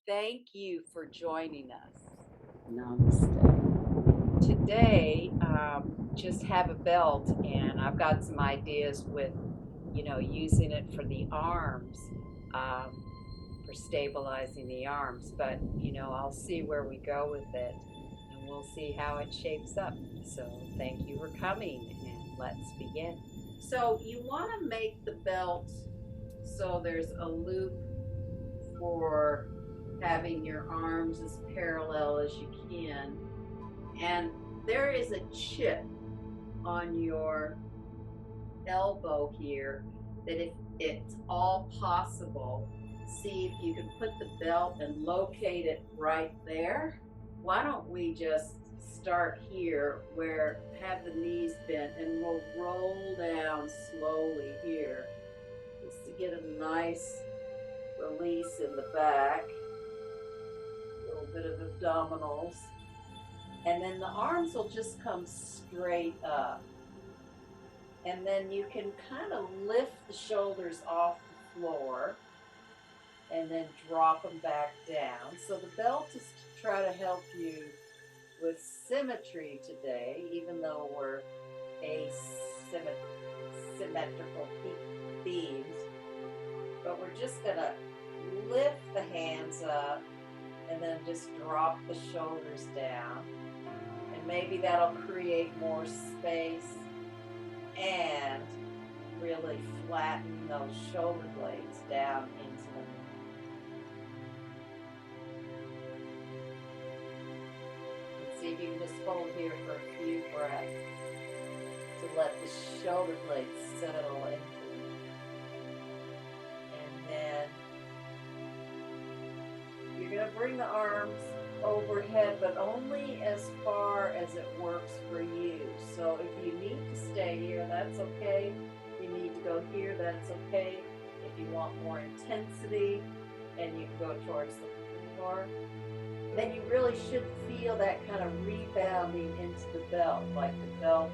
Thank you for joining us. Namaste. Today, just have a belt, and I've got some ideas with, using it for the arms, for stabilizing the arms. But, I'll see where we go with it, and we'll see how it shapes up. So, thank you for coming, and let's begin. So, you want to make the belt so there's a loop for having your arms as parallel as you can. And there is a chip on your elbow here that, if it's all possible, see if you can put the belt and locate it right there. Why don't we just start here where have the knees bent, and we'll roll down slowly here just to get a nice release in the back, a little bit of abdominals. And then the arms will just come straight up. And then you can kind of lift the shoulders off the floor and then drop them back down. So the belt is to try to help you with symmetry today, even though we're asymmetrical beings. But we're just going to lift the hands up and then just drop the shoulders down. And maybe that'll create more space and really flatten those shoulder blades down into the and see if you can just hold here for a few breaths to let the shoulder blades settle into them. And then you're going to bring the arms overhead, but only as far as it works for you. So if you need to stay here, that's okay. If you need to go here, that's okay. If you want more intensity and you can go towards the floor, then you really should feel that kind of rebounding into the belt, like the belt.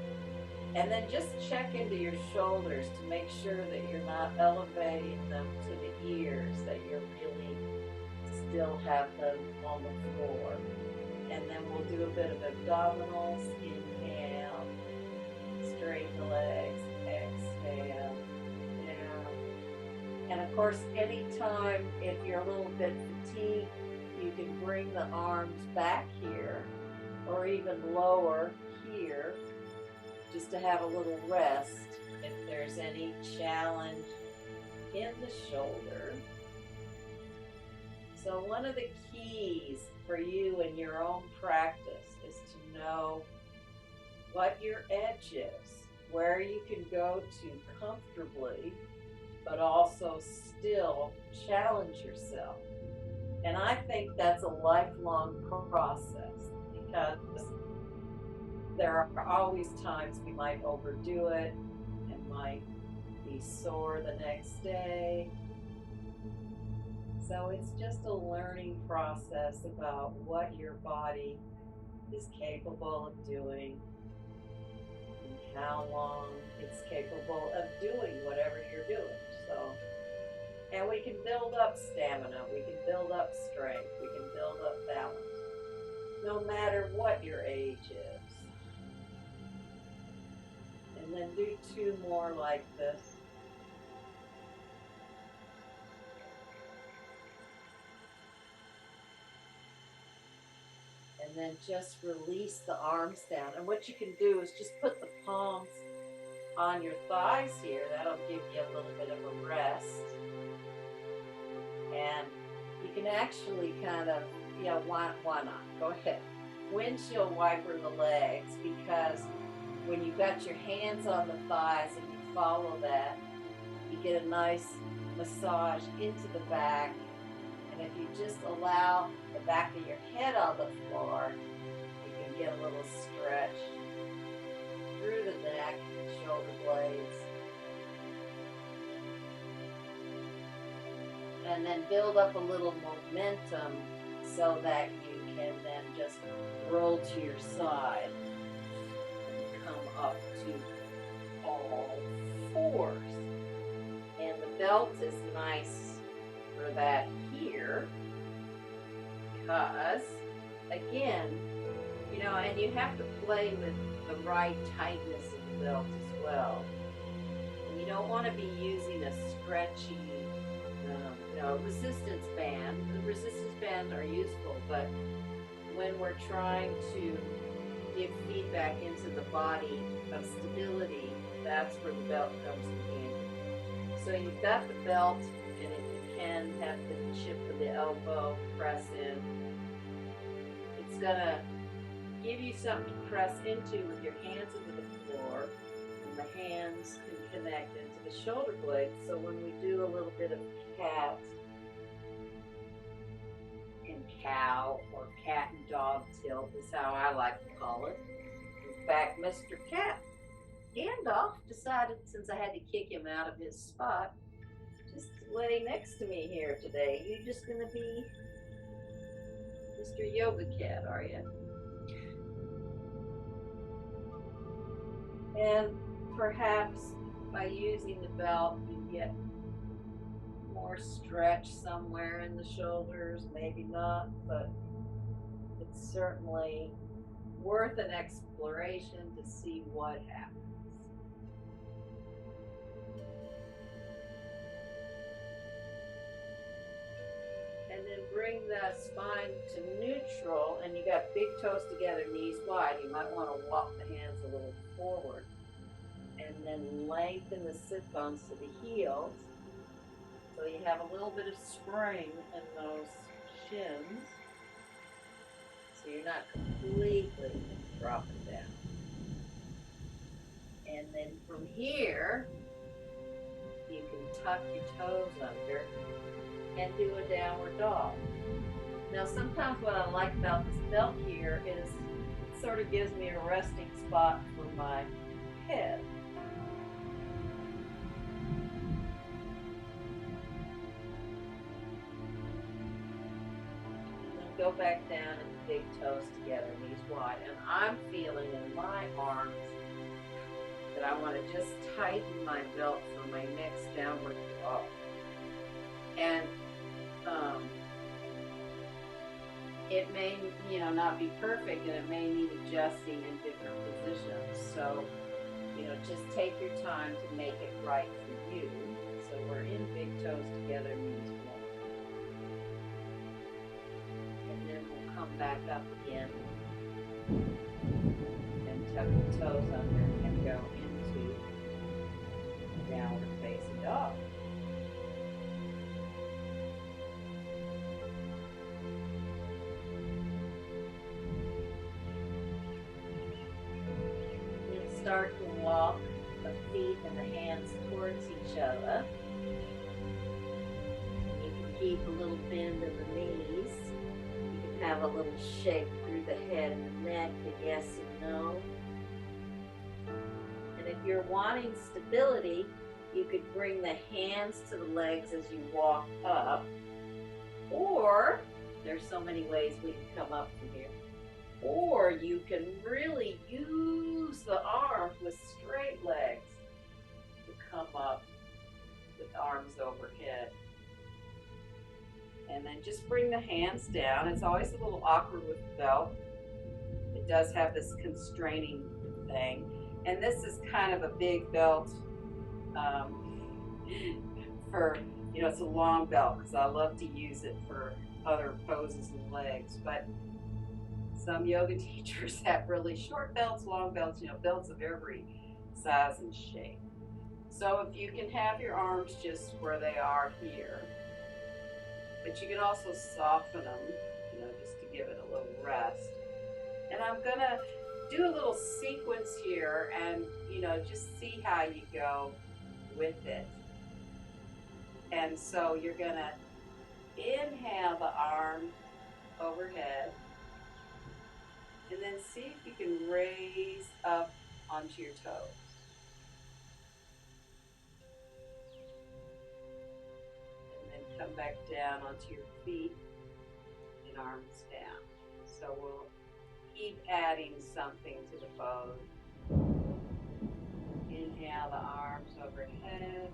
And then just check into your shoulders to make sure that you're not elevating them to the ears, that you're really still have them on the floor. And then we'll do a bit of abdominals. Inhale, straighten the legs, exhale, down. And of course, anytime if you're a little bit fatigued, you can bring the arms back here or even lower here just to have a little rest if there's any challenge in the shoulder. So one of the keys for you in your own practice is to know what your edge is, where you can go to comfortably, but also still challenge yourself. And I think that's a lifelong process because there are always times we might overdo it and might be sore the next day. So it's just a learning process about what your body is capable of doing and how long it's capable of doing whatever you're doing. So, and we can build up stamina, we can build up strength, we can build up balance, no matter what your age is. And then do two more like this. And then just release the arms down. And what you can do is just put the palms on your thighs here. That'll give you a little bit of a rest. And you can actually kind of, why not? Go ahead. Windshield wiper the legs, because when you've got your hands on the thighs and you follow that, you get a nice massage into the back. And if you just allow the back of your head on the floor, you can get a little stretch through the neck and shoulder blades. And then build up a little momentum so that you can then just roll to your side and come up to all fours. And the belt is nice for that here. because, again, and you have to play with the right tightness of the belt as well. And you don't want to be using a stretchy, resistance band. The resistance bands are useful, but when we're trying to give feedback into the body of stability, that's where the belt comes in handy. So you've got the belt, and if you can have the chip of the elbow press in, it's gonna give you something to press into with your hands into the floor, and the hands can connect into the shoulder blades. So when we do a little bit of cat and cow, or cat and dog tilt is how I like to call it. In fact, Mr. Cat Gandalf decided, since I had to kick him out of his spot, just to lay next to me here today. You're just going to be Mr. Yoga Cat, are you? And perhaps by using the belt, you get more stretch somewhere in the shoulders, maybe not, but it's certainly worth an exploration to see what happens. And then bring the spine to neutral, and you got big toes together, knees wide. You might want to walk the hands a little forward, and then lengthen the sit bones to the heels, so you have a little bit of spring in those shins, so you're not completely dropping down. And then from here, you can tuck your toes under and do a downward dog. Now, sometimes what I like about this belt here is it sort of gives me a resting spot for my head. And then go back down and big toes together, knees wide. And I'm feeling in my arms that I want to just tighten my belt for my next downward dog. And it may, not be perfect, and it may need adjusting in different positions. So, just take your time to make it right for you. So we're in big toes together, knees wide. And then we'll come back up again and tuck the toes under and go into downward facing dog. Start to walk the feet and the hands towards each other. You can keep a little bend in the knees. You can have a little shake through the head and the neck, the yes and no. And if you're wanting stability, you could bring the hands to the legs as you walk up. Or, there's so many ways we can come up from here. Or you can really use the arms with straight legs to come up with arms overhead. And then just bring the hands down. It's always a little awkward with the belt. It does have this constraining thing. And this is kind of a big belt for, it's a long belt because I love to use it for other poses and legs. But some yoga teachers have really short belts, long belts, belts of every size and shape. So if you can have your arms just where they are here, but you can also soften them, just to give it a little rest. And I'm gonna do a little sequence here and, just see how you go with it. And so you're gonna inhale the arm overhead, and then see if you can raise up onto your toes. And then come back down onto your feet and arms down. So we'll keep adding something to the pose. Inhale the arms overhead.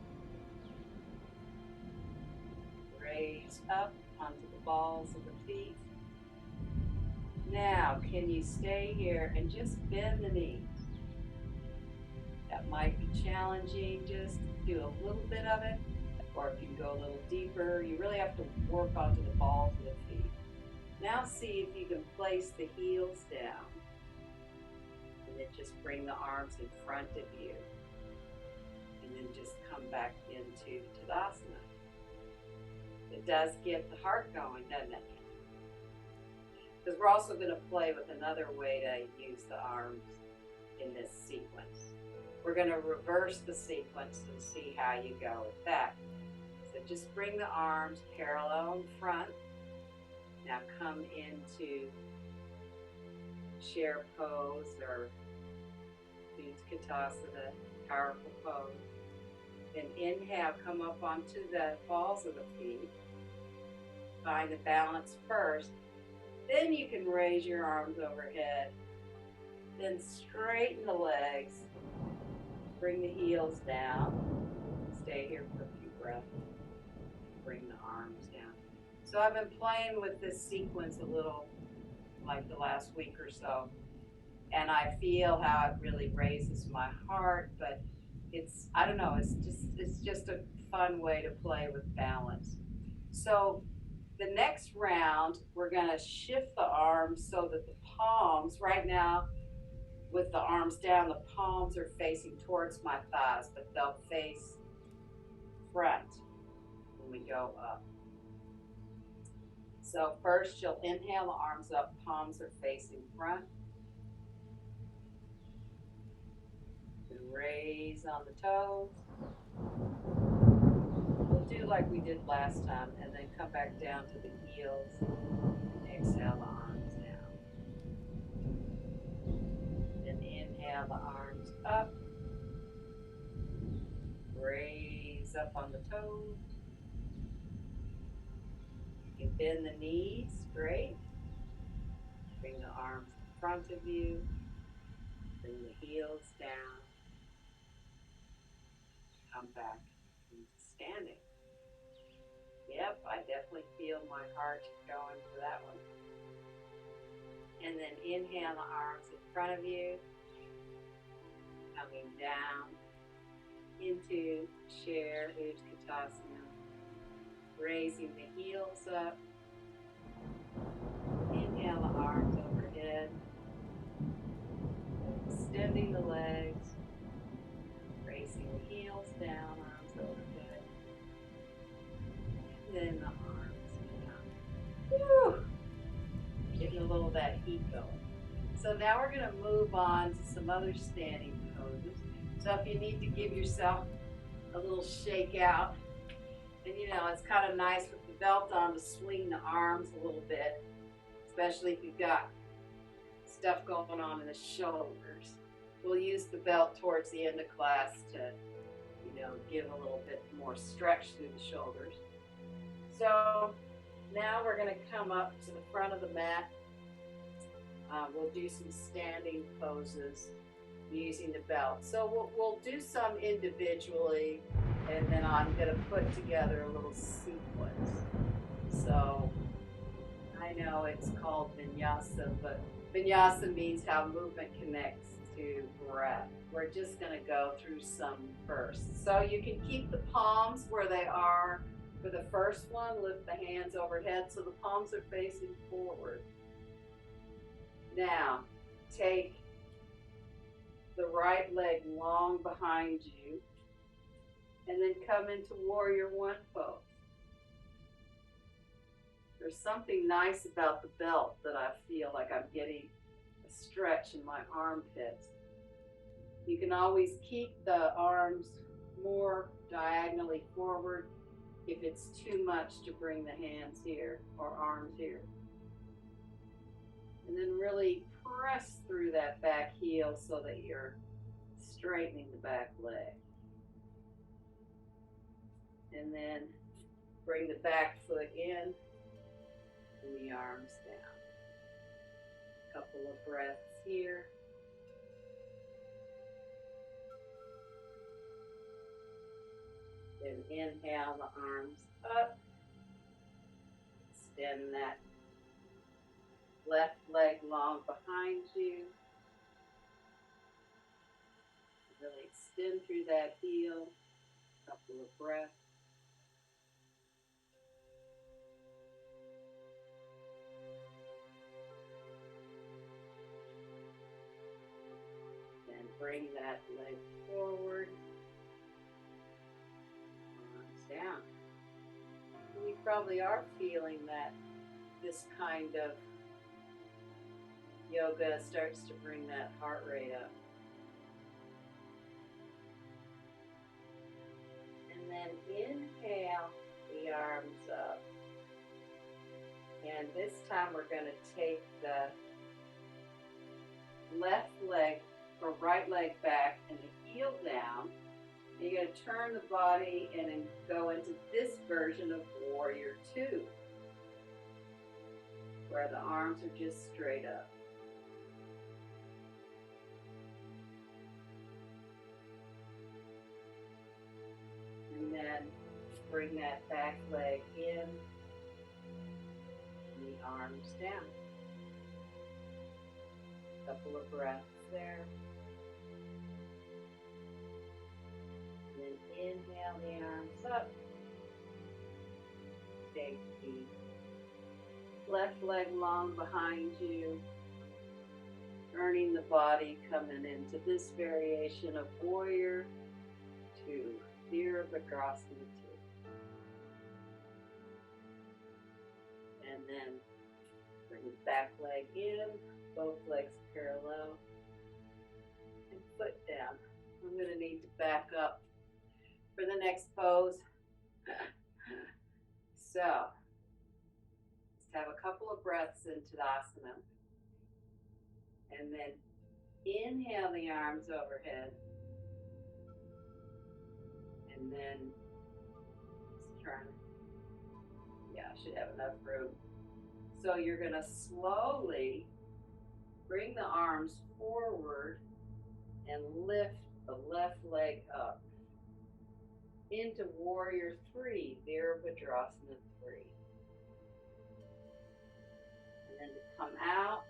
Raise up onto the balls of the feet. Now, can you stay here and just bend the knees? That might be challenging. Just do a little bit of it, or if you can go a little deeper, you really have to work onto the balls of the feet. Now see if you can place the heels down, and then just bring the arms in front of you, and then just come back into Tadasana. It does get the heart going, doesn't it? Because we're also going to play with another way to use the arms in this sequence. We're going to reverse the sequence and see how you go with that. So just bring the arms parallel in front. Now come into chair pose or Utkatasana, powerful pose. Then inhale, come up onto the balls of the feet. Find the balance first. Then you can raise your arms overhead. Then straighten the legs. Bring the heels down. Stay here for a few breaths. Bring the arms down. So I've been playing with this sequence a little, like the last week or so, and I feel how it really raises my heart, but it's, I don't know, it's just a fun way to play with balance. So the next round, we're gonna shift the arms so that the palms, right now, with the arms down, the palms are facing towards my thighs, but they'll face front when we go up. So first you'll inhale the arms up, palms are facing front. Then raise on the toes. We'll do like we did last time, and then come back down to the heels. And exhale the arms down. Then inhale the arms up. Raise up on the toes. You can bend the knees, great. Bring the arms in front of you. Bring the heels down. Come back into standing. Yep, I definitely feel my heart going for that one. And then inhale the arms in front of you. Coming down into chair, Utkatasana. Raising the heels up. Inhale the arms overhead. Extending the legs. Raising the heels down, arms overhead. And then the arms down. Woo! Getting a little of that heat going. So now we're going to move on to some other standing poses. So if you need to give yourself a little shake out, and you know, it's kind of nice with the belt on to swing the arms a little bit, especially if you've got stuff going on in the shoulders. We'll use the belt towards the end of class to, you know, give a little bit more stretch through the shoulders. So now we're going to come up to the front of the mat. We'll do some standing poses using the belt. So we'll do some individually, and then I'm going to put together a little sequence. So I know it's called vinyasa, but vinyasa means how movement connects to breath. We're just going to go through some first. So you can keep the palms where they are for the first one. Lift the hands overhead so the palms are facing forward. Now, take the right leg long behind you, and then come into warrior one pose. There's something nice about the belt that I feel like I'm getting a stretch in my armpits. You can always keep the arms more diagonally forward if it's too much to bring the hands here or arms here. And then really press through that back heel so that you're straightening the back leg. And then bring the back foot in and the arms down. A couple of breaths here. Then inhale the arms up. Extend that Left leg long behind you. Really extend through that heel. Couple of breaths. Then bring that leg forward. Arms down. And you probably are feeling that this kind of yoga starts to bring that heart rate up. And then inhale the arms up. And this time we're going to take the left leg or right leg back and the heel down. And you're going to turn the body and then go into this version of Warrior Two, where the arms are just straight up. And then bring that back leg in, and the arms down. Couple of breaths there. And then inhale the arms up. Take the left leg long behind you. Turning the body, coming into this variation of Warrior Two, Virabhadrasana 2. And then bring the back leg in, both legs parallel, and foot down. I'm going to need to back up for the next pose. So, let's have a couple of breaths into Tadasana. And then inhale the arms overhead. And then just turn. Yeah, I should have enough room. So you're going to slowly bring the arms forward and lift the left leg up into Warrior 3, Virabhadrasana 3. And then to come out,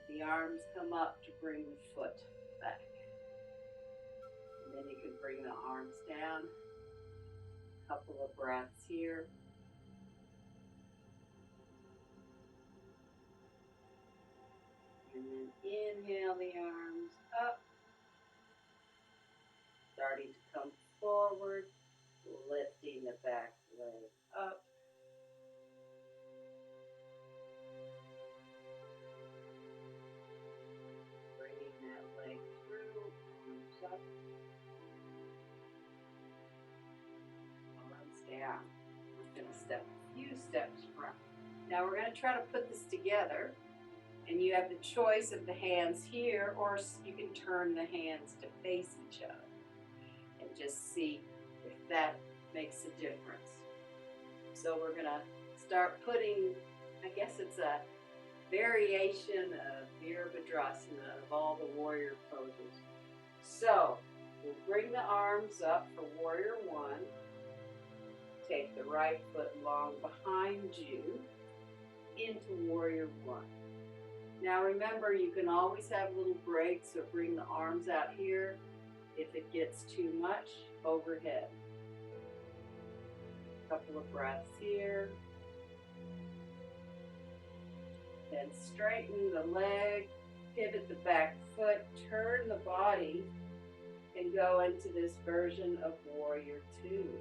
the arms come up to bring the foot back. And then you can bring the arms down. A couple of breaths here. And then inhale the arms up. Starting to come forward, lifting the back leg up. Bringing that leg through, arms up, arms down. We're going to step a few steps front. Now we're going to try to put this together, and you have the choice of the hands here, or you can turn the hands to face each other and just see if that makes a difference. So we're going to start putting, I guess it's a variation of Virabhadrasana of all the warrior poses. So we'll bring the arms up for Warrior 1. Take the right foot long behind you into Warrior 1. Now remember, you can always have little breaks, so bring the arms out here. If it gets too much, overhead. A couple of breaths here. Then straighten the leg, pivot the back foot, turn the body, and go into this version of Warrior 2.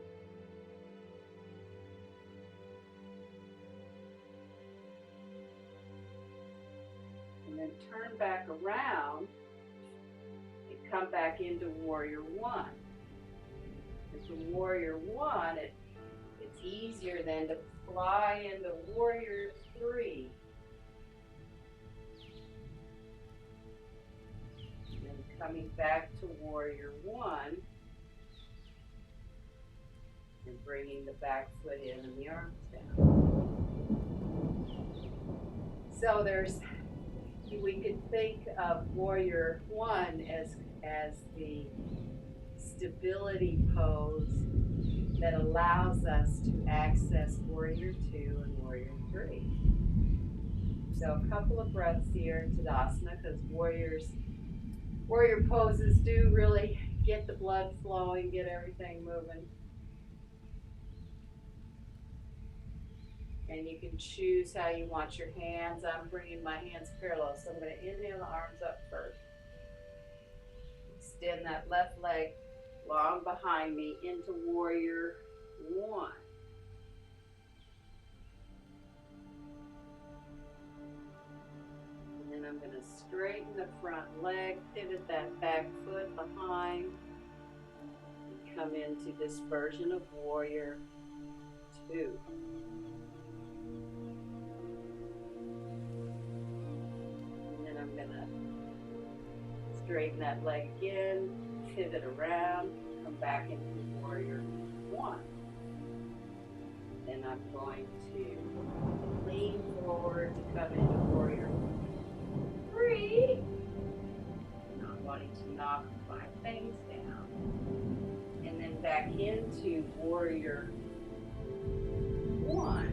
And then turn back around and come back into Warrior 1. And for Warrior 1, it's easier than to fly into Warrior 3. And then coming back to Warrior 1 and bringing the back foot in and the arms down. So we could think of Warrior 1 as the stability pose that allows us to access Warrior 2 and Warrior 3. So a couple of breaths here in Tadasana, because warrior poses do really get the blood flowing, get everything moving. And you can choose how you want your hands. I'm bringing my hands parallel, so I'm going to inhale the arms up first. Extend that left leg long behind me into warrior one. And then I'm going to straighten the front leg, pivot that back foot behind, and come into this version of warrior two. And then I'm going to straighten that leg again, pivot around, come back into warrior one. Then I'm going to lean forward to come into warrior three. Not wanting to knock my things down. And then back into warrior one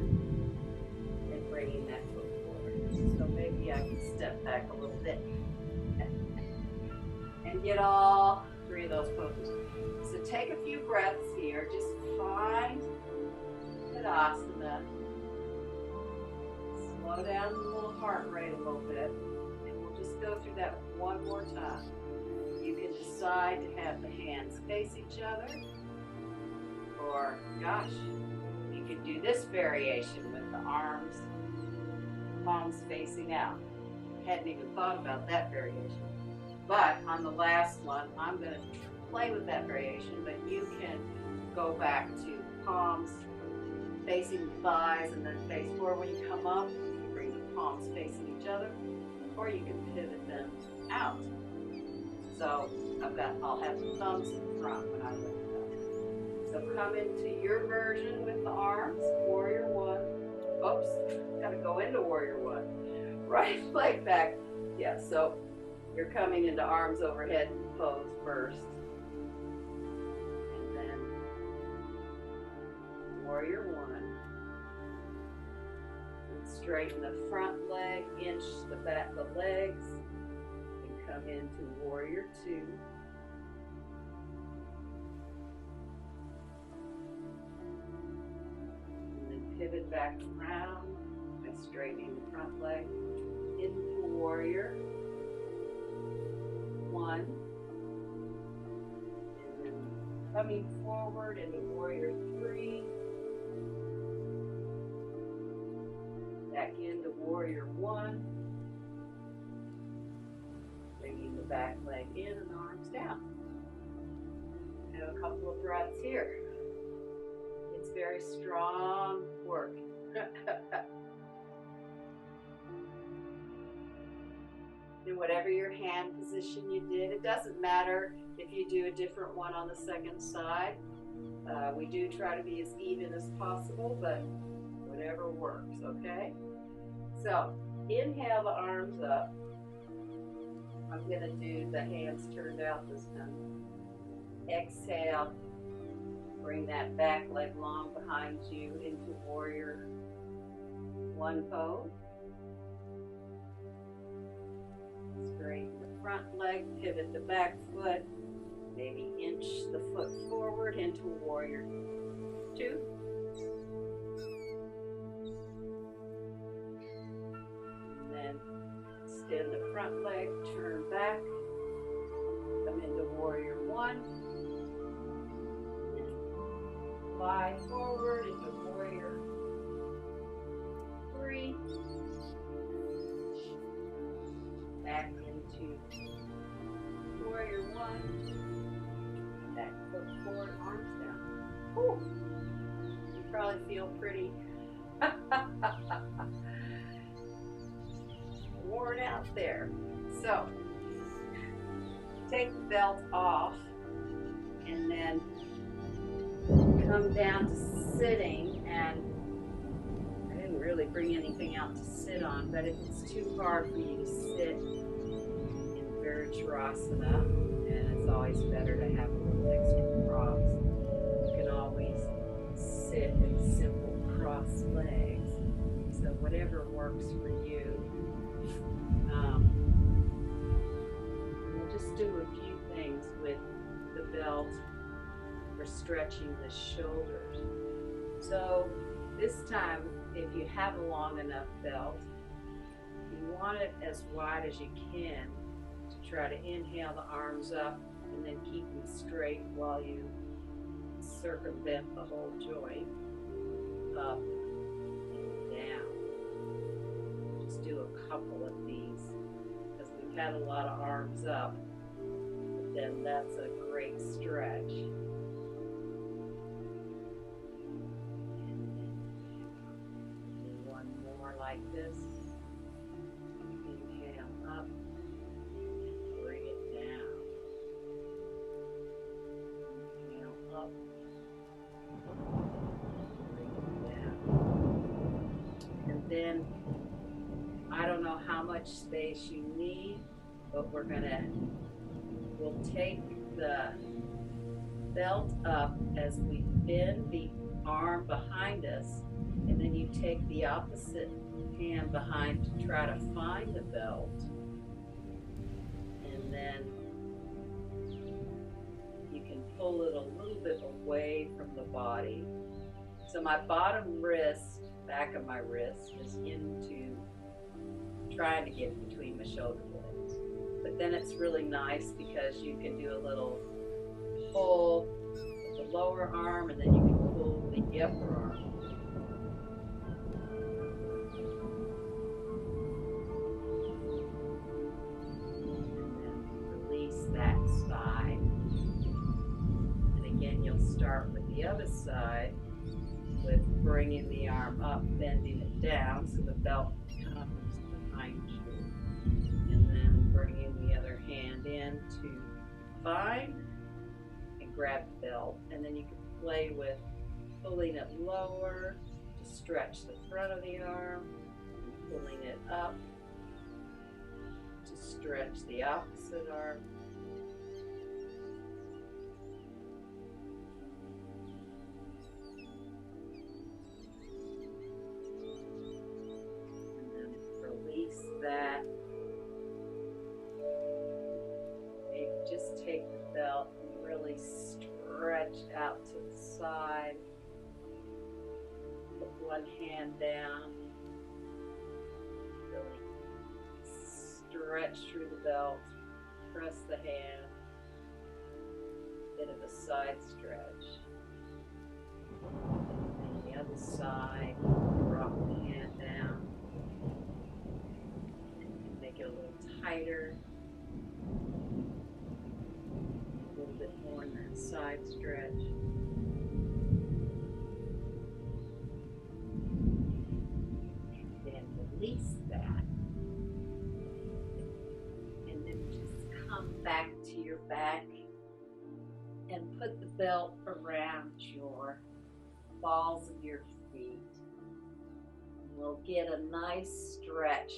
and bringing that foot forward. So maybe I can step back a little bit and get all three of those poses. So take a few breaths here. Just find Tadasana. Slow down the little heart rate a little bit. And we'll just go through that one more time. You can decide to have the hands face each other. Or, gosh, you can do this variation with the arms, palms facing out. Hadn't even thought about that variation. But on the last one, I'm going to play with that variation, but you can go back to palms facing the thighs and then face forward. When you come up, bring the palms facing each other, or you can pivot them out. So I'll have the thumbs in front when I lift up. So come into your version with the arms, warrior one. Oops, gotta go into warrior one. Right leg back. Yeah, so you're coming into arms overhead pose first. And then warrior one. And straighten the front leg, inch the back of the legs, and come into warrior two. And then pivot back around by straightening the front leg into warrior one, and then coming forward into warrior three, back into warrior one, bringing the back leg in and arms down. And a couple of breaths here. It's very strong work. And whatever your hand position you did, it doesn't matter if you do a different one on the second side. We do try to be as even as possible, but whatever works, okay? So inhale the arms up. I'm going to do the hands turned out this time. Exhale, bring that back leg long behind you into warrior one pose. Straighten the front leg, pivot the back foot, maybe inch the foot forward into warrior two. And then extend the front leg, turn back, come into warrior one, and slide forward into warrior three. Back into warrior one. Back foot forward, arms down. Whew. You probably feel pretty worn out there. So take the belt off and then come down to sitting, and I didn't really bring anything out to sit on, but if it's too hard for you to sit in Virtuosana, and it's always better to have a little extra props, you can always sit in simple cross legs. So So whatever works for you. We'll just do a few things with the belt for stretching the shoulders. So this time, if you have a long enough belt, you want it as wide as you can to try to inhale the arms up and then keep them straight while you circumvent the whole joint, up and down. Just do a couple of these because we've had a lot of arms up, but then that's a great stretch. Like this. Inhale up and bring it down. Inhale up, bring it down. And then I don't know how much space you need, but we'll take the belt up as we bend the arm behind us, and then you take the opposite hand behind to try to find the belt, and then you can pull it a little bit away from the body. So my bottom wrist, back of my wrist, is into trying to get between my shoulder blades. But then it's really nice because you can do a little pull with the lower arm, and then you can pull the upper arm. That side, and again you'll start with the other side with bringing the arm up, bending it down so the belt comes behind you, and then bringing the other hand in to find and grab the belt, and then you can play with pulling it lower to stretch the front of the arm and pulling it up to stretch the opposite arm. That maybe just take the belt and really stretch out to the side. Put one hand down, really stretch through the belt, press the hand, bit of a side stretch. And the other side, drop the hand down. Make it a little tighter, a little bit more in that side stretch. And then release that. And then just come back to your back and put the belt around your balls of your feet. And we'll get a nice stretch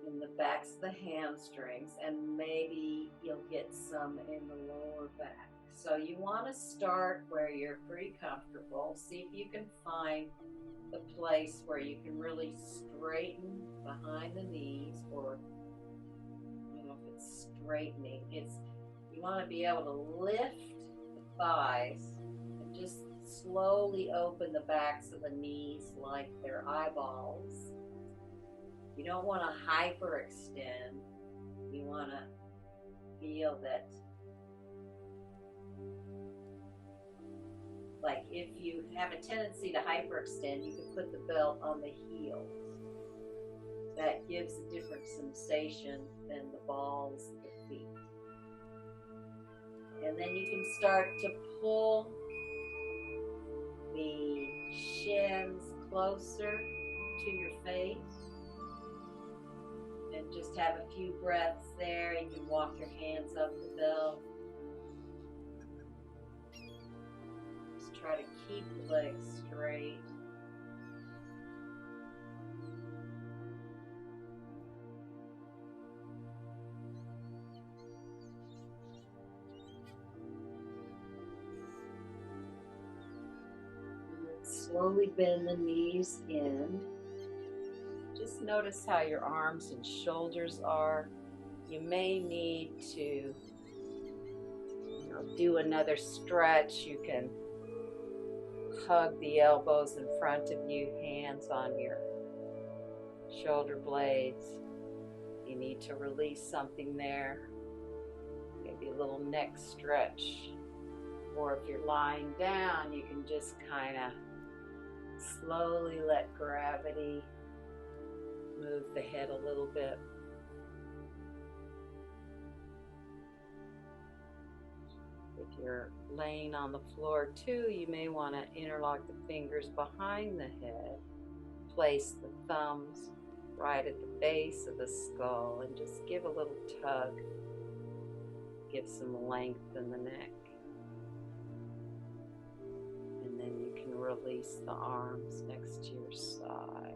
in the backs of the hamstrings, and maybe you'll get some in the lower back. So you want to start where you're pretty comfortable. See if you can find the place where you can really straighten behind the knees, or I don't know if it's straightening. You want to be able to lift the thighs and just slowly open the backs of the knees like they're eyeballs. You don't want to hyperextend. You want to feel that, like if you have a tendency to hyperextend, you can put the belt on the heels. That gives a different sensation than the balls of the feet. And then you can start to pull the shins closer to your face. And just have a few breaths there. You can walk your hands up the belt. Just try to keep the legs straight. Slowly bend the knees in. Just notice how your arms and shoulders are. You may need to do another stretch. You can hug the elbows in front of you, hands on your shoulder blades. You need to release something there. Maybe a little neck stretch. Or if you're lying down, you can just kind of slowly let gravity move the head a little bit. If you're laying on the floor too, you may want to interlock the fingers behind the head. Place the thumbs right at the base of the skull and just give a little tug. Give some length in the neck. And then you can release the arms next to your side.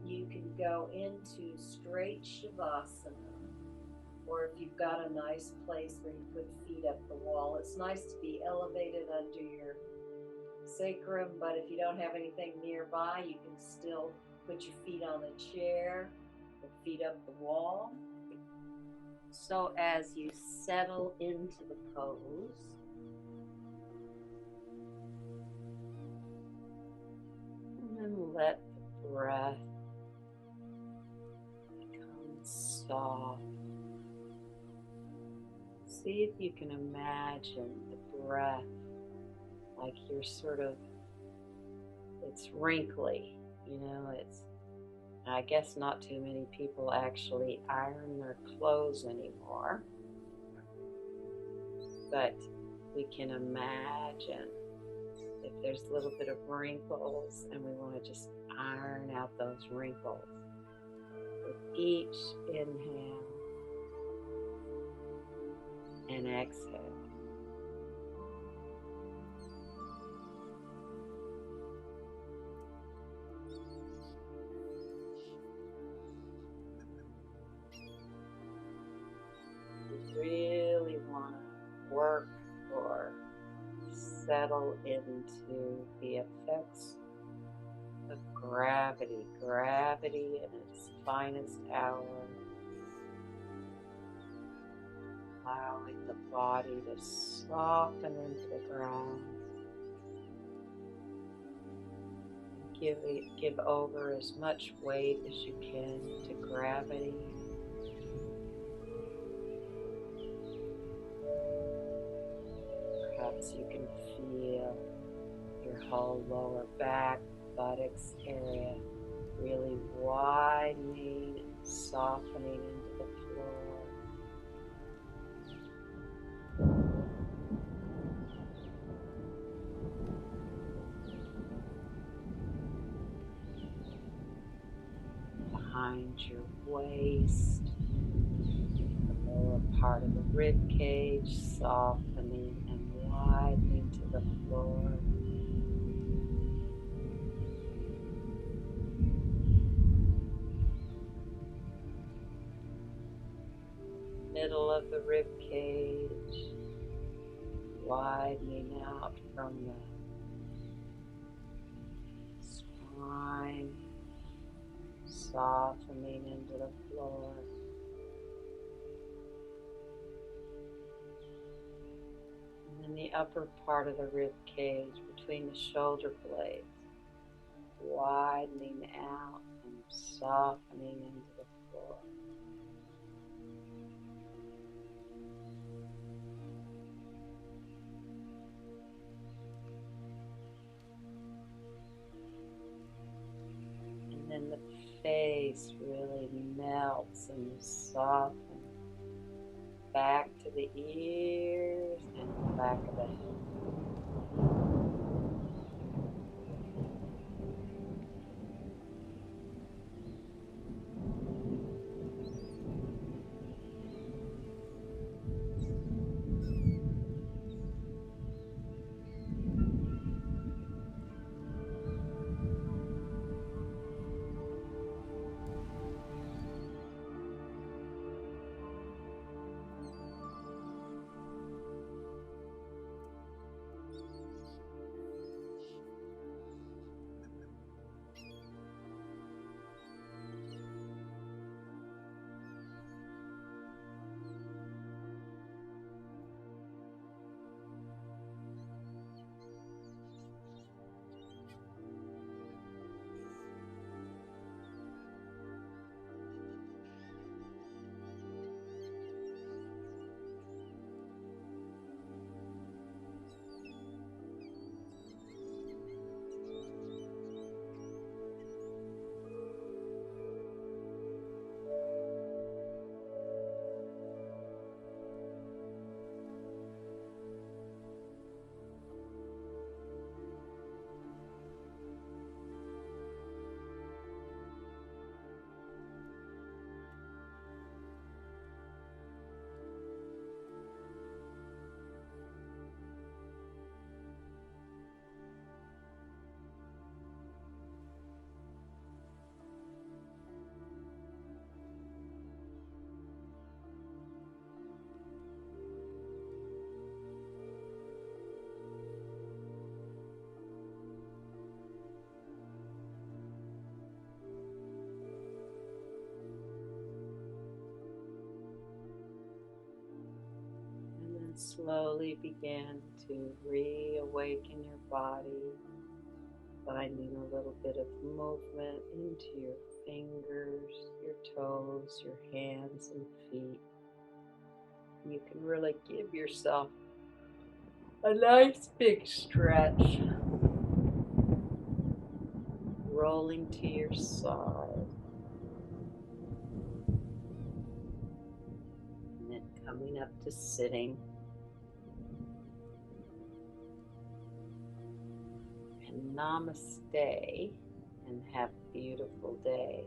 You can go into straight Shavasana, or if you've got a nice place where you put feet up the wall, it's nice to be elevated under your sacrum, but if you don't have anything nearby, you can still put your feet on a chair or feet up the wall. So as you settle into the pose, and then let the breath become soft. See if you can imagine the breath like you're it's wrinkly, it's, I guess not too many people actually iron their clothes anymore, but we can imagine if there's a little bit of wrinkles and we want to just iron out those wrinkles with each inhale and exhale. You really want to work or settle into the effects of gravity in its finest hour. Allowing the body to soften into the ground. Give over as much weight as you can to gravity. Perhaps you can feel your whole lower back, buttocks area really widening and softening into the floor. Behind your waist, the lower part of the rib cage softening and widening to the floor. Middle of the rib cage widening out from the spine, softening into the floor. And then the upper part of the rib cage between the shoulder blades, widening out and softening into the floor. And then the face really melts and softens back to the ears and the back of the head. slowly begin to reawaken your body, finding a little bit of movement into your fingers, your toes, your hands and feet. You can really give yourself a nice big stretch, rolling to your side, and then coming up to sitting. And namaste, and have a beautiful day.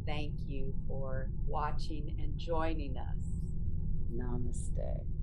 Thank you for watching and joining us. Namaste.